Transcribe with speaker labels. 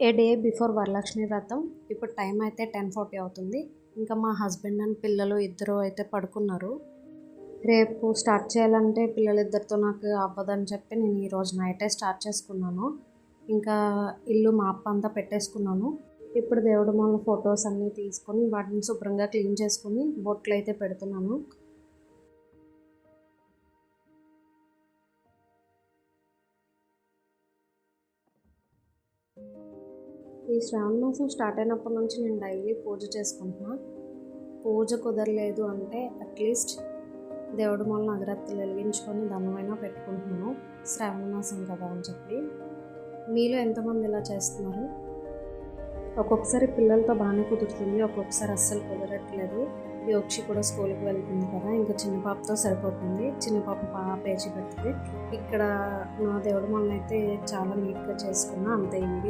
Speaker 1: ఏ day before Varalakshmi వ్రతం. ఇప్పుడు time అయితే 10:40 అవుతుంది. ఇంకా మా హస్బెండ్ అండ్ పిల్లలు ఇద్దరు అయితే పడుకున్నారు. రేపు స్టార్ట్ చేయాలంటే పిల్లలిద్దరితో నాకు అవ్వదని చెప్పి నేను ఈరోజు నైటే స్టార్ట్ చేసుకున్నాను. ఇంకా ఇల్లు మాప్ అంతా పెట్టేసుకున్నాను. ఇప్పుడు దేవుడి మూల ఫొటోస్ అన్నీ తీసుకొని వాటిని శుభ్రంగా క్లీన్ చేసుకుని బొట్లు అయితే పెడుతున్నాను. ఈ శ్రావణ మాసం స్టార్ట్ అయినప్పటి నుంచి నేను డైలీ పూజ చేసుకుంటున్నా. పూజ కుదరలేదు అంటే అట్లీస్ట్ దేవుడి మూలన అగరత్తులు వెలిగించుకొని దండమైనా పెట్టుకుంటున్నాను, శ్రావణ మాసం కదా అని చెప్పి. మీలో ఎంతమంది ఇలా చేస్తున్నారు? ఒక్కొక్కసారి పిల్లలతో బాగానే కుదురుతుంది, ఒక్కొక్కసారి అస్సలు కుదరట్లేదు. యోక్షి కూడా స్కూల్కి వెళ్తుంది కదా, ఇంకా చిన్న పాపతో సరిపోతుంది. చిన్న పాప బాగా పేచి పెడుతుంది. ఇక్కడ నా దేవుడి మూలన అయితే చాలా నీట్గా చేసుకున్నా. అంతే. ఈ వీడియో